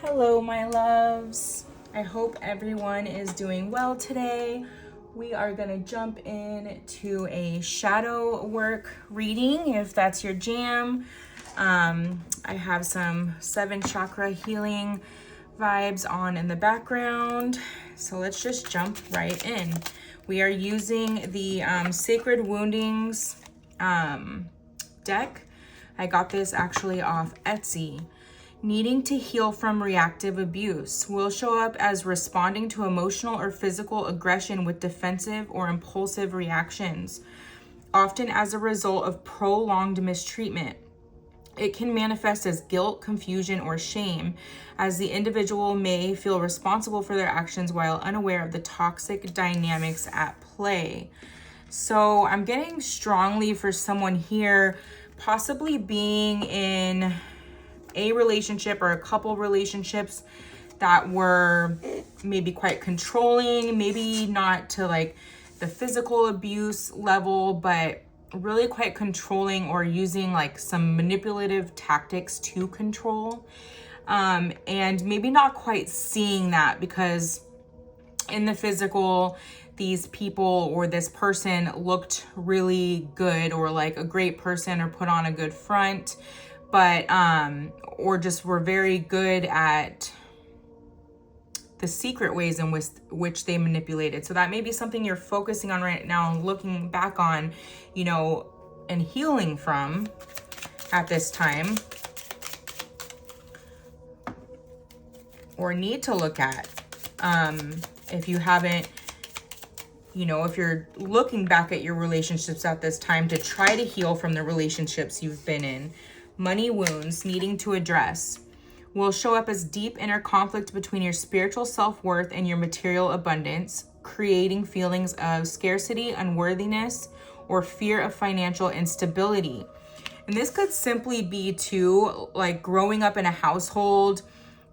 Hello, my loves. I hope everyone is doing well today. We are going to jump into a shadow work reading if that's your jam. I have some 7 chakra healing vibes on in the background. So let's just jump right in. We are using the Sacred Woundings deck. I got this actually off Etsy. Needing to heal from reactive abuse will show up as responding to emotional or physical aggression with defensive or impulsive reactions, often as a result of prolonged mistreatment. It can manifest as guilt, confusion, or shame, as the individual may feel responsible for their actions while unaware of the toxic dynamics at play. So I'm getting strongly for someone here, possibly being in a relationship or a couple relationships that were maybe quite controlling, maybe not to like the physical abuse level, but really quite controlling or using like some manipulative tactics to control. And maybe not quite seeing that, because in the physical, these people or this person looked really good or like a great person or put on a good front, but or just were very good at the secret ways in which they manipulated. So that may be something you're focusing on right now and looking back on, you know, and healing from at this time, or need to look at. If you haven't, you know, if you're looking back at your relationships at this time to try to heal from the relationships you've been in. Money wounds needing to address will show up as deep inner conflict between your spiritual self-worth and your material abundance, creating feelings of scarcity, unworthiness, or fear of financial instability. And this could simply be too, like growing up in a household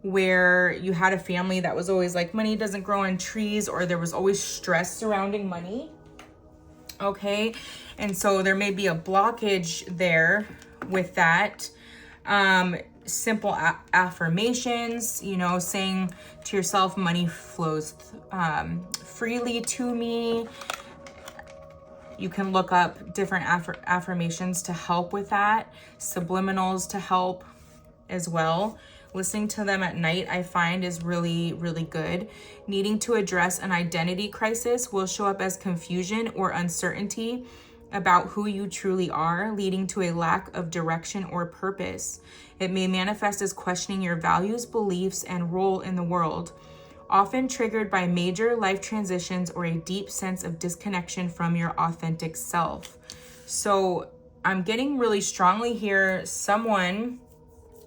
where you had a family that was always like, money doesn't grow on trees, or there was always stress surrounding money. Okay. And so there may be a blockage there with that. Simple affirmations, you know, saying to yourself, money flows freely to me. You can look up different affirmations to help with that, subliminals to help as well. Listening to them at night, I find, is really, really good. Needing to address an identity crisis will show up as confusion or uncertainty about who you truly are, leading to a lack of direction or purpose. It may manifest as questioning your values, beliefs, and role in the world, often triggered by major life transitions or a deep sense of disconnection from your authentic self. So I'm getting really strongly here, someone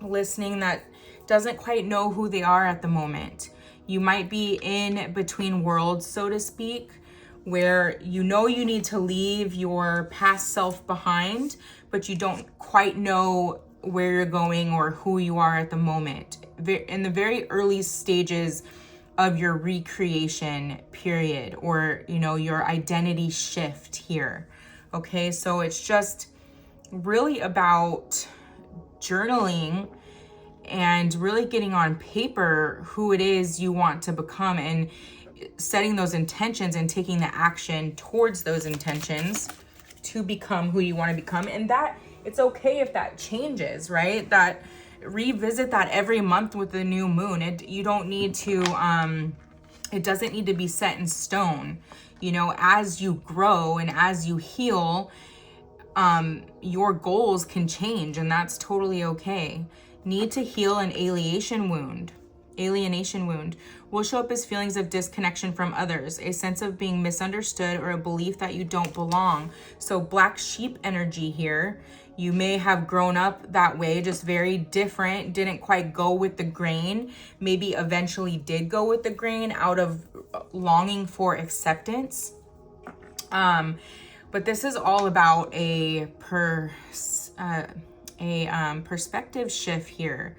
listening that doesn't quite know who they are at the moment. You might be in between worlds, so to speak, where you know you need to leave your past self behind, but you don't quite know where you're going or who you are at the moment. In the very early stages of your recreation period, or, you know, your identity shift here. Okay, so it's just really about journaling and really getting on paper who it is you want to become, and setting those intentions and taking the action towards those intentions to become who you want to become. And that it's okay if that changes, right? That revisit that every month with the new moon. You don't need to, it doesn't need to be set in stone. You know, as you grow and as you heal, your goals can change, and that's totally okay. Need to heal an alienation wound will show up as feelings of disconnection from others, a sense of being misunderstood, or a belief that you don't belong. So black sheep energy here. You may have grown up that way, just very different, didn't quite go with the grain, maybe eventually did go with the grain out of longing for acceptance. But this is all about a a perspective shift here.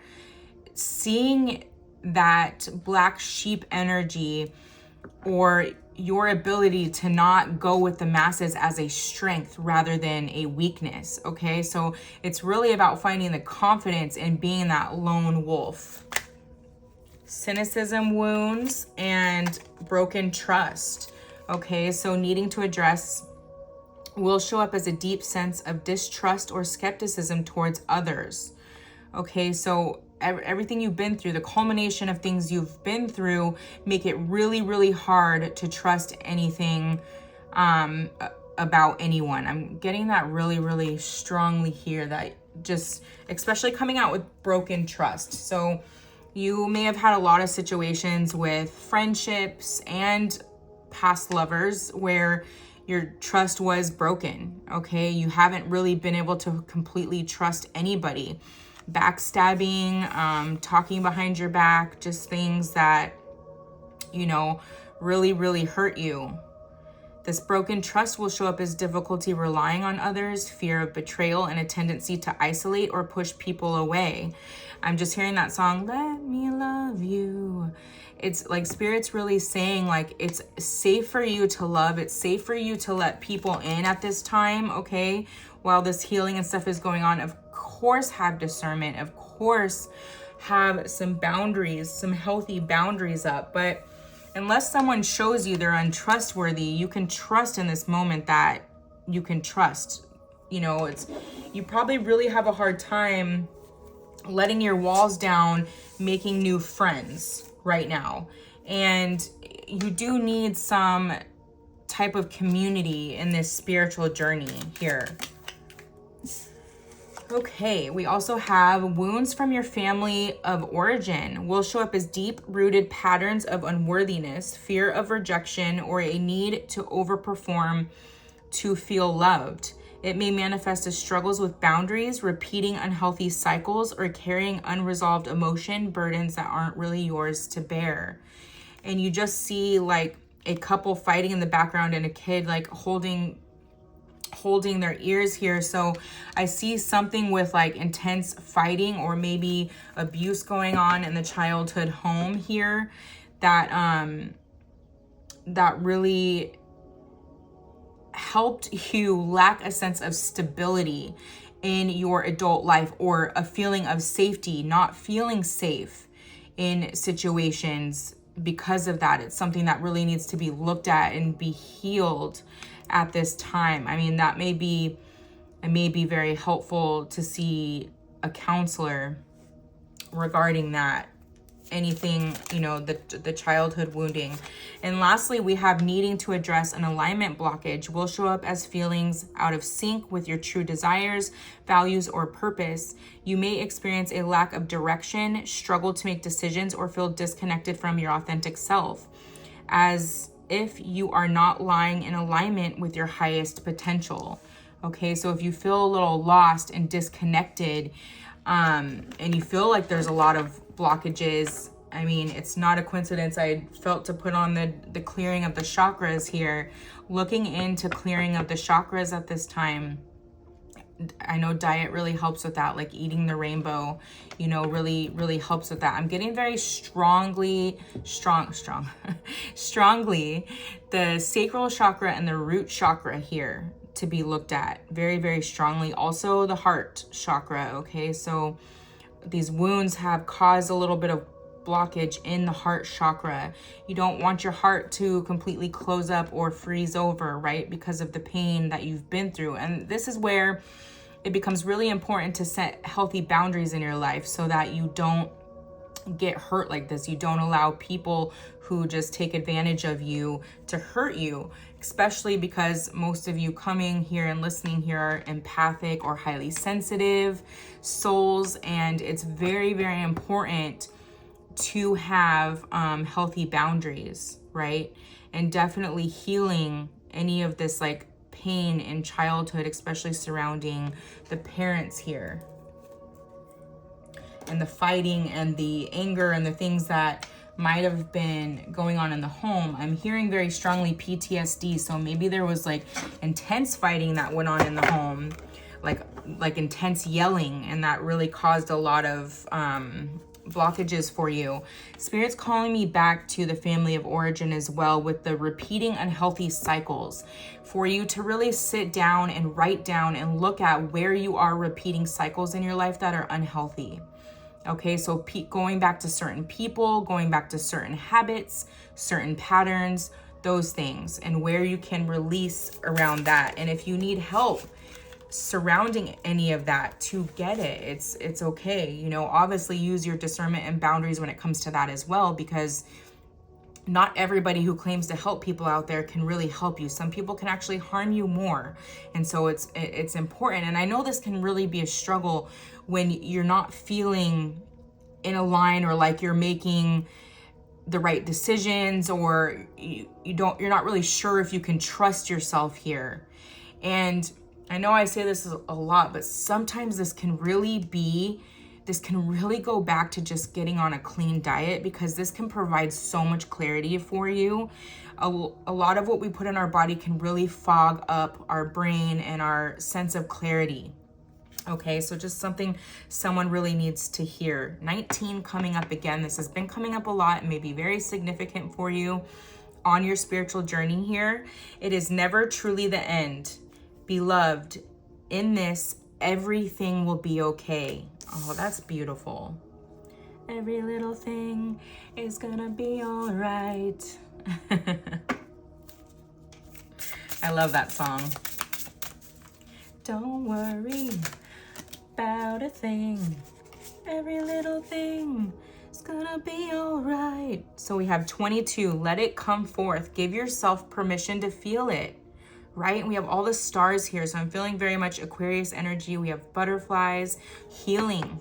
Seeing that black sheep energy, or your ability to not go with the masses, as a strength rather than a weakness, okay? So it's really about finding the confidence in being that lone wolf. Cynicism wounds and broken trust, okay? So needing to address will show up as a deep sense of distrust or skepticism towards others, okay? So everything you've been through, the culmination of things you've been through, make it really, really hard to trust anything about anyone. I'm getting that really, really strongly here, that just, especially coming out with broken trust. So you may have had a lot of situations with friendships and past lovers where your trust was broken, okay? You haven't really been able to completely trust anybody. Backstabbing, talking behind your back, just things that, you know, really, really hurt you. This broken trust will show up as difficulty relying on others, fear of betrayal, and a tendency to isolate or push people away. I'm just hearing that song, Let Me Love You. It's like Spirit's really saying, like, it's safe for you to love. It's safe for you to let people in at this time, okay? While this healing and stuff is going on, of course, have discernment. Of course, have some boundaries, some healthy boundaries up. But unless someone shows you they're untrustworthy, you can trust in this moment that you can trust. You know, you probably really have a hard time letting your walls down, making new friends right now. And you do need some type of community in this spiritual journey here. Okay, we also have wounds from your family of origin will show up as deep-rooted patterns of unworthiness, fear of rejection, or a need to overperform to feel loved. It may manifest as struggles with boundaries, repeating unhealthy cycles, or carrying unresolved emotion burdens that aren't really yours to bear. And you just see like a couple fighting in the background and a kid like holding their ears here. So I see something with like intense fighting or maybe abuse going on in the childhood home here that really helped you lack a sense of stability in your adult life, or a feeling of safety, not feeling safe in situations because of that. It's something that really needs to be looked at and be healed at this time. I mean, it may be very helpful to see a counselor regarding that. Anything, you know, the childhood wounding. And lastly, we have needing to address an alignment blockage will show up as feelings out of sync with your true desires, values, or purpose. You may experience a lack of direction, struggle to make decisions, or feel disconnected from your authentic self, as if you are not lying in alignment with your highest potential. Okay, so if you feel a little lost and disconnected, and you feel like there's a lot of blockages, I mean, it's not a coincidence I felt to put on the clearing of the chakras here. Looking into clearing of the chakras at this time. I know diet really helps with that, like eating the rainbow, you know, really, really helps with that. I'm getting very strongly the sacral chakra and the root chakra here to be looked at very, very strongly. Also the heart chakra, okay? So these wounds have caused a little bit of blockage in the heart chakra. You don't want your heart to completely close up or freeze over, right? Because of the pain that you've been through. And this is where it becomes really important to set healthy boundaries in your life so that you don't get hurt like this. You don't allow people who just take advantage of you to hurt you, especially because most of you coming here and listening here are empathic or highly sensitive souls. And it's very, very important to have healthy boundaries, right? And definitely healing any of this like pain in childhood, especially surrounding the parents here, and the fighting and the anger and the things that might have been going on in the home. I'm hearing very strongly PTSD. So maybe there was like intense fighting that went on in the home, like intense yelling, and that really caused a lot of blockages for you. Spirit's calling me back to the family of origin as well, with the repeating unhealthy cycles, for you to really sit down and write down and look at where you are repeating cycles in your life that are unhealthy. Okay, so going back to certain people, going back to certain habits, certain patterns, those things, and where you can release around that. And if you need help surrounding any of that to get it, it's okay. You know, obviously use your discernment and boundaries when it comes to that as well, because not everybody who claims to help people out there can really help you. Some people can actually harm you more. And so it's important. And I know this can really be a struggle when you're not feeling in a line, or like you're making the right decisions, or you're not really sure if you can trust yourself here. And I know I say this a lot, but sometimes this can really go back to just getting on a clean diet, because this can provide so much clarity for you. A lot of what we put in our body can really fog up our brain and our sense of clarity. Okay, so just something someone really needs to hear. 19 coming up again. This has been coming up a lot and may be very significant for you on your spiritual journey here. It is never truly the end. Beloved, in this, everything will be okay. Oh, that's beautiful. Every little thing is gonna be all right. I love that song. Don't worry about a thing. Every little thing is gonna be all right. So we have 22. Let it come forth. Give yourself permission to feel it. Right? And we have all the stars here. So I'm feeling very much Aquarius energy. We have butterflies, healing.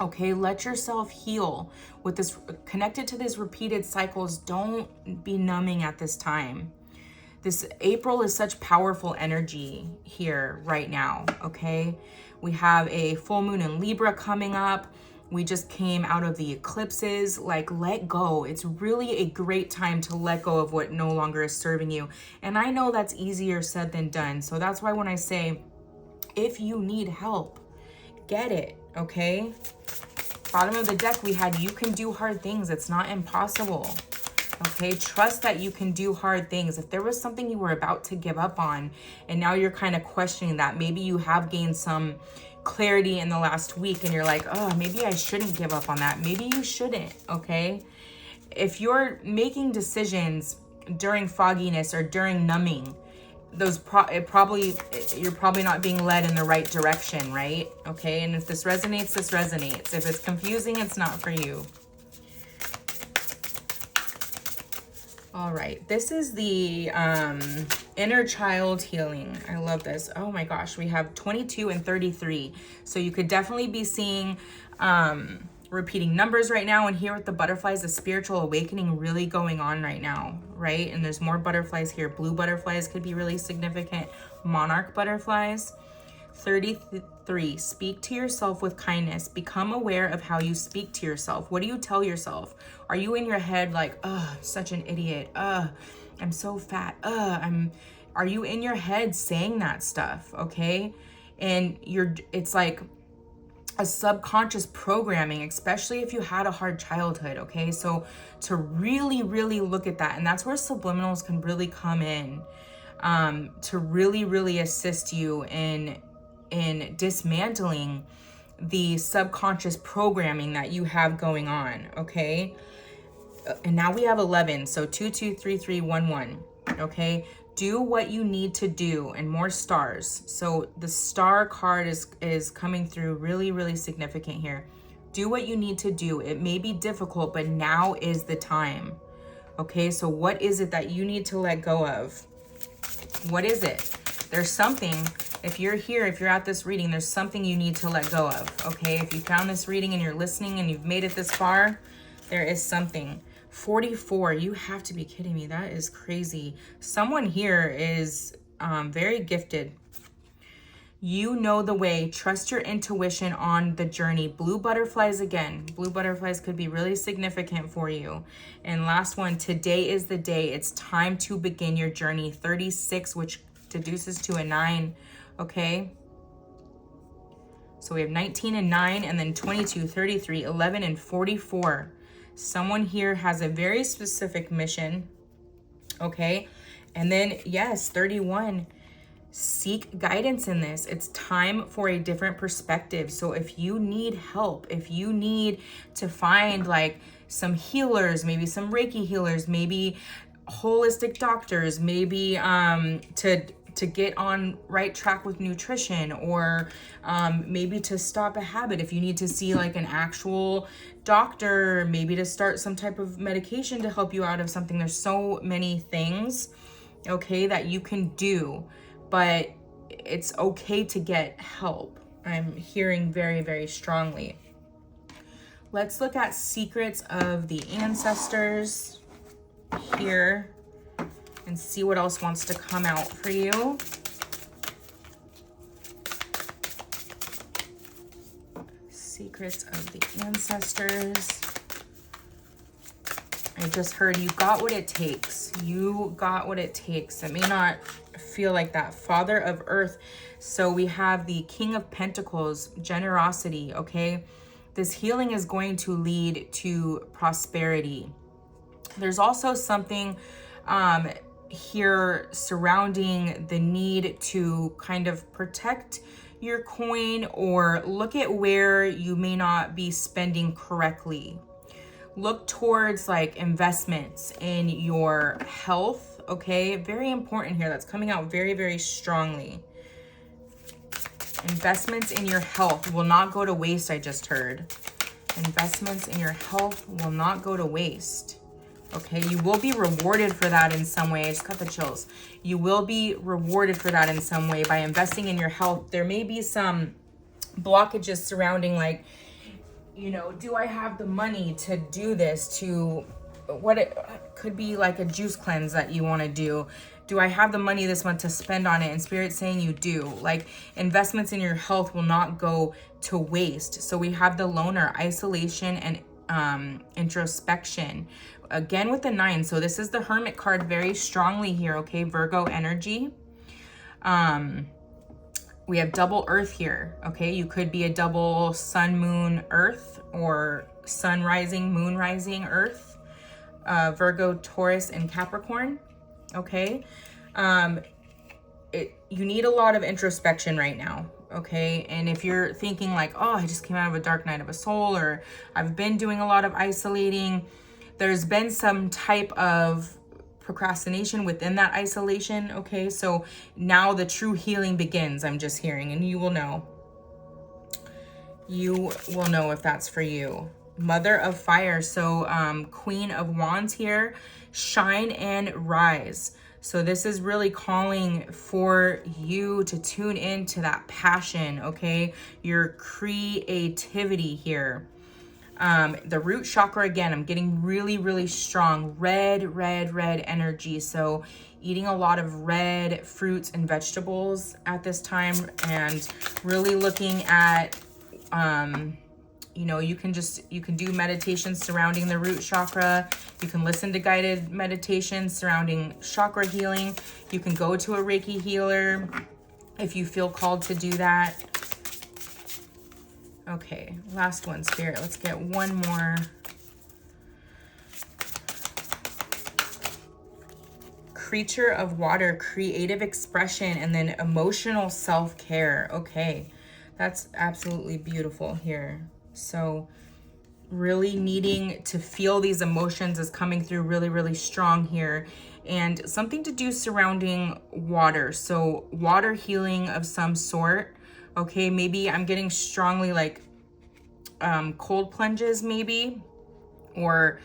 Okay, let yourself heal with this, connected to these repeated cycles. Don't be numbing at this time. This April is such powerful energy here right now, okay? We have a full moon in Libra coming up. We just came out of the eclipses. Like, let go. It's really a great time to let go of what no longer is serving you. And I know that's easier said than done. So that's why when I say, if you need help, get it, okay? Bottom of the deck, we had, you can do hard things. It's not impossible. Okay, trust that you can do hard things. If there was something you were about to give up on, and now you're kind of questioning that, maybe you have gained some clarity in the last week and you're like, oh, maybe I shouldn't give up on that. Maybe you shouldn't, okay? If you're making decisions during fogginess or during numbing, you're probably not being led in the right direction, right? Okay, and if this resonates, this resonates. If it's confusing, it's not for you. All right, this is the inner child healing. I love this. Oh my gosh, we have 22 and 33. So you could definitely be seeing repeating numbers right now. And here with the butterflies, the spiritual awakening really going on right now, right? And there's more butterflies here. Blue butterflies could be really significant. Monarch butterflies. 33, speak to yourself with kindness. Become aware of how you speak to yourself. What do you tell yourself? Are you in your head like, oh, I'm such an idiot. I'm so fat. Are you in your head saying that stuff? Okay. And it's like a subconscious programming, especially if you had a hard childhood. Okay. So to really, really look at that. And that's where subliminals can really come in, to really, really assist you in dismantling the subconscious programming that you have going on, okay? And now we have 11, so 2, 2, 3, 3, 1, 1, okay? Do what you need to do, and more stars. So the star card is coming through really, really significant here. Do what you need to do. It may be difficult, but now is the time, okay? So what is it that you need to let go of? What is it? There's something. If you're here, if you're at this reading, there's something you need to let go of, okay? If you found this reading and you're listening and you've made it this far, there is something. 44, you have to be kidding me. That is crazy. Someone here is very gifted. You know the way. Trust your intuition on the journey. Blue butterflies again. Blue butterflies could be really significant for you. And last one, today is the day. It's time to begin your journey. 36, which deduces to a 9. Okay, So we have 19 and 9, and then 22, 33, 11, and 44. Someone here has a very specific mission, okay? And then, yes, 31. Seek guidance in this. It's time for a different perspective. So if you need help, if you need to find like some healers, maybe some Reiki healers, maybe holistic doctors, maybe to get on right track with nutrition, or maybe to stop a habit, if you need to see like an actual doctor, maybe to start some type of medication to help you out of something. There's so many things, okay, that you can do, but it's okay to get help. I'm hearing very, very strongly. Let's look at secrets of the ancestors here and see what else wants to come out for you. Secrets of the ancestors. I just heard you got what it takes. You got what it takes. It may not feel like that. Father of Earth. So we have the King of Pentacles, generosity, okay? This healing is going to lead to prosperity. There's also something here surrounding the need to kind of protect your coin, or look at where you may not be spending correctly. Look towards like investments in your health, okay? Very important here. That's coming out very, very strongly. Investments in your health will not go to waste, I just heard. Investments in your health will not go to waste. Okay, you will be rewarded for that in some way. I just got the chills. You will be rewarded for that in some way by investing in your health. There may be some blockages surrounding like, you know, do I have the money to do this? To what it could be like a juice cleanse that you want to do. Do I have the money this month to spend on it? And Spirit's saying you do. Like, investments in your health will not go to waste. So we have the loner, isolation, and introspection. Again with the 9. So this is the Hermit card very strongly here, okay? Virgo energy. We have double Earth here, okay? You could be a double sun, moon, Earth, or sun rising, moon rising, Earth. Virgo, Taurus, and Capricorn, okay? You need a lot of introspection right now, okay? And if you're thinking like, oh, I just came out of a dark night of a soul, or I've been doing a lot of isolating, there's been some type of procrastination within that isolation, okay? So now the true healing begins, I'm just hearing, and you will know. You will know if that's for you. Mother of Fire, so Queen of Wands here, shine and rise. So this is really calling for you to tune into that passion, okay? Your creativity here. The root chakra, again, I'm getting really, really strong red energy. So eating a lot of red fruits and vegetables at this time, and really looking at, you know, you can do meditations surrounding the root chakra. You can listen to guided meditations surrounding chakra healing. You can go to a Reiki healer if you feel called to do that. Okay, last one, Spirit. Let's get one more. Creature of water, creative expression, and then emotional self-care. Okay, that's absolutely beautiful here. So really needing to feel these emotions is coming through really, really strong here. And something to do surrounding water. So water healing of some sort. Okay, maybe I'm getting strongly like cold plunges maybe, or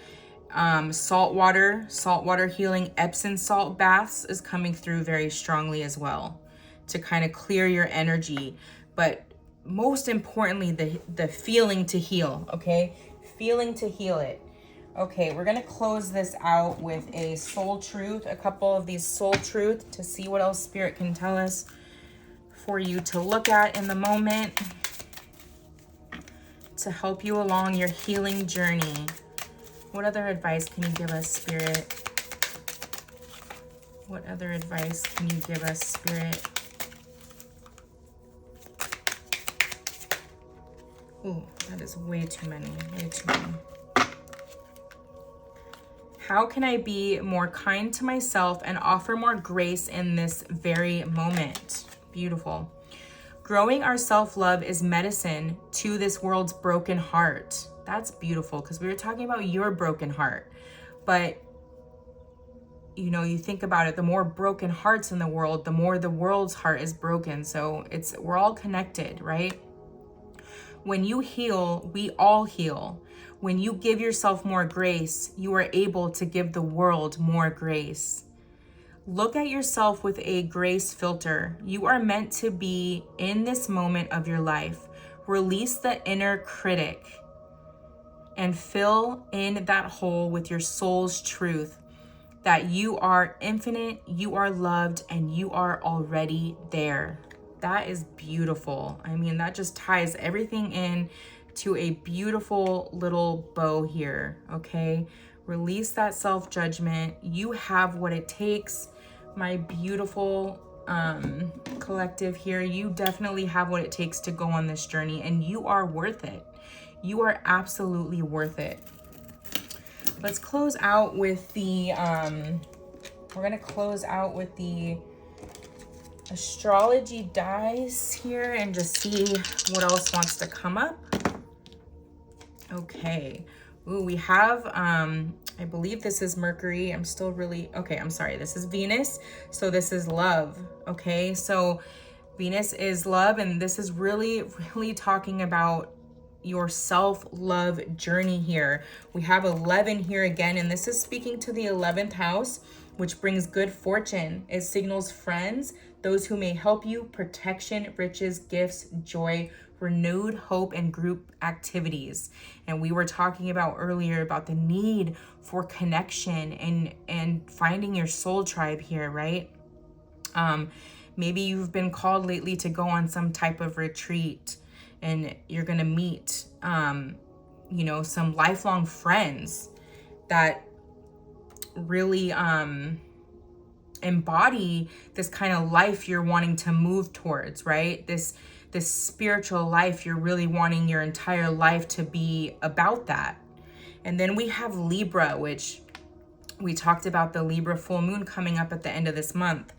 saltwater healing. Epsom salt baths is coming through very strongly as well to kind of clear your energy. But most importantly, the feeling to heal, okay? Feeling to heal it. Okay, we're gonna close this out with a soul truth, a couple of these soul truths to see what else Spirit can tell us for you to look at in the moment to help you along your healing journey. What other advice can you give us, Spirit? What other advice can you give us, Spirit? Ooh, that is way too many, way too many. How can I be more kind to myself and offer more grace in this very moment? Beautiful. Growing our self-love is medicine to this world's broken heart. That's beautiful, because we were talking about your broken heart. But, you know, you think about it, the more broken hearts in the world, the more the world's heart is broken. So we're all connected, right? When you heal, we all heal. When you give yourself more grace, you are able to give the world more grace. Look at yourself with a grace filter. You are meant to be in this moment of your life. Release the inner critic and fill in that hole with your soul's truth that you are infinite, you are loved, and you are already there. That is beautiful. I mean, that just ties everything in to a beautiful little bow here, okay? Release that self-judgment. You have what it takes, my beautiful collective here. You definitely have what it takes to go on this journey, and you are worth it. You are absolutely worth it. Let's close out with the, we're gonna close out with the astrology dice here and just see what else wants to come up. Okay. Ooh, we have, I believe this is Mercury. I'm still really, okay, I'm sorry. This is Venus. So this is love. Okay. So Venus is love. And this is really, really talking about your self-love journey here. We have 11 here again, and this is speaking to the 11th house, which brings good fortune. It signals friends, those who may help you, protection, riches, gifts, joy, renewed hope, and group activities. And we were talking about earlier about the need for connection and finding your soul tribe here, right? Maybe you've been called lately to go on some type of retreat, and you're gonna meet, you know, some lifelong friends that really embody this kind of life you're wanting to move towards, right? This spiritual life, you're really wanting your entire life to be about that. And then we have Libra, which we talked about the Libra full moon coming up at the end of this month.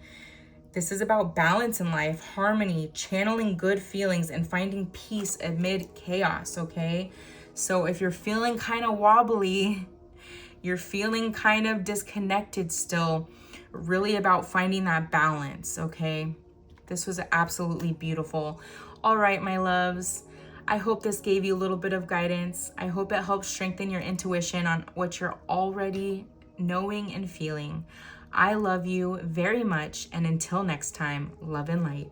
This is about balance in life, harmony, channeling good feelings, and finding peace amid chaos, okay? So if you're feeling kind of wobbly, you're feeling kind of disconnected still, really about finding that balance, okay? This was absolutely beautiful. All right, my loves. I hope this gave you a little bit of guidance. I hope it helps strengthen your intuition on what you're already knowing and feeling. I love you very much, and until next time, love and light.